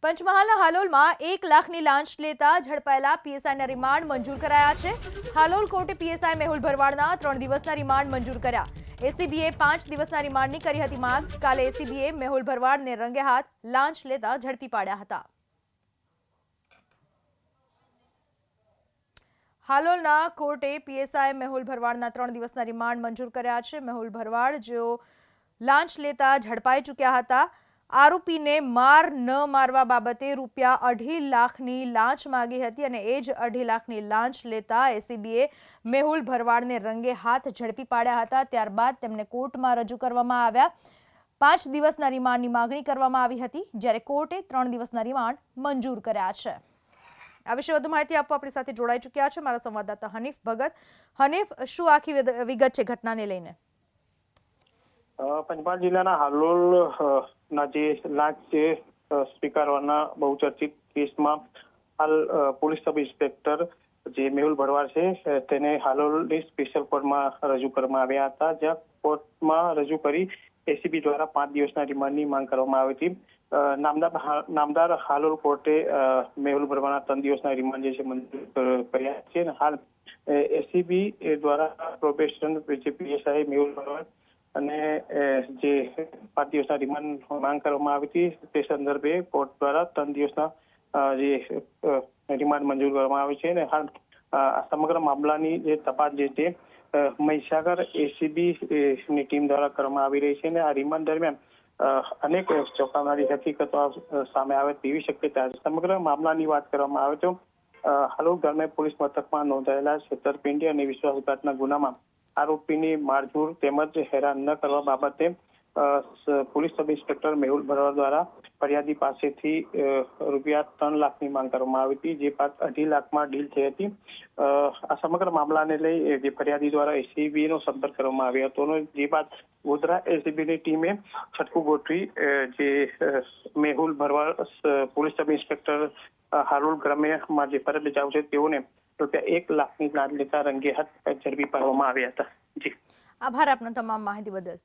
પંચમહાલના હાલોલમાં 1 લાખની લાંચ લેતા ઝડપાયેલા પીએસઆઈના રિમાન્ડ મંજૂર કરાયા છે। હાલોલ કોર્ટે પીએસઆઈ મેહુલ ભરવાડના 3 દિવસના રિમાન્ડ મંજૂર કર્યા। એસીબીએ 5 દિવસના રિમાન્ડની કરી હતી માંગ। કાલે એસીબીએ મેહુલ ભરવાડને રંગે હાથ લાંચ લેતા ઝડપી પાડ્યા હતા। હાલોલના કોર્ટે પીએસઆઈ મેહુલ ભરવાડના 3 દિવસના રિમાન્ડ મંજૂર કર્યા છે। મેહુલ ભરવાડ જેઓ લાંચ લેતા ઝડપાઈ ચૂક્યા હતા। આરોપીને માર ન મારવા બાબતે રૂપિયા 2.5 લાખની લાંચ માંગી હતી અને એ જ 2.5 લાખની લાંચ લેતા એસીબીએ મેહુલ ભરવાડને રંગે હાથ ઝડપી પાડ્યા હતા। ત્યારબાદ તેમને કોર્ટમાં રજૂ કરવામાં આવ્યા। 5 દિવસના રિમાન્ડની માંગણી કરવામાં આવી હતી, જ્યારે કોર્ટે 3 દિવસના રિમાન્ડ મંજૂર કર્યા છે। આ વિશે વધુ માહિતી આપવા આપણી સાથે જોડાઈ ચૂક્યા છે મારા સંવાદદાતા હનીફ ભગત। હનીફ, શું આખી વિગત છે ઘટનાને લઈને? પંચમહાલ જિલ્લાના હાલોલ ના જે લાંચ સ્વીકારવાના બહુચર્ચિત કેસમાં હાલ પોલીસ સબ ઇન્સ્પેક્ટર જે મેહુલ ભરવાડ છે તેને હાલોલની સ્પેશિયલ કોર્ટમાં રજૂ કરવામાં આવ્યા હતા, જ્યાં કોર્ટમાં રજૂ કરી એસીબી દ્વારા 5 દિવસના રિમાન્ડની માંગ કરવામાં આવી હતી। નામદાર હાલોલ કોર્ટે મેહુલ ભરવાડના 3 દિવસના રિમાન્ડ જે છે મંજૂર કર્યા છે અને હાલ એસીબી દ્વારા પ્રોબેશન પીએસઆઈ મેહુલ ભરવાડ અને જે 5 દિવસના રિમાન્ડ માંગ કરવામાં આવી હતી તે સંદર્ભે કોર્ટ દ્વારા 3 દિવસના જે રિમાન્ડ મંજૂર કરવામાં આવે છે અને હાલ આ સમગ્ર મામલાની જે તપાસ જે છે મહીસાગર એસીબી ની ટીમ દ્વારા કરવામાં આવી રહી છે અને આ રિમાન્ડ દરમિયાન અનેક ચોંકાવનારી હકીકતો સામે આવે તેવી શક્યતા છે। સમગ્ર મામલાની વાત કરવામાં આવે તો હાલોલ ગ્રામ્ય પોલીસ મથકમાં નોંધાયેલા છેતરપિંડી અને વિશ્વાસઘાતના ગુનામાં આરોપીની મારઝૂડ તેમજ હેરાન ન કરવા બાબતે પોલીસ સબ ઇન્સ્પેક્ટર મેહુલ ભરવાડ દ્વારા ફરિયાદી પાસેથી રૂપિયા 3 લાખની માંગ કરવામાં આવી હતી, જે બાદ 2.5 લાખમાં ડીલ થઈ હતી। આ સમગ્ર મામલાને લઈ જે ફરિયાદી દ્વારા એસીબી નો સંપર્ક કરવામાં આવ્યો હતો, જે બાદ ગોધરા એસીબીની ટીમે છટકું ગોઠવી જે મેહુલ ભરવાડ પોલીસ સબ ઇન્સ્પેક્ટર હાલોલ ગ્રામ્યમાં જે ફરજ બજાવે છે તેઓને રૂપિયા 1 લાખની લાંચ લેતા રંગે હાથ ઝડપી પાડવામાં આવ્યા હતા। જી, આભાર આપનો તમામ માહિતી બદલ।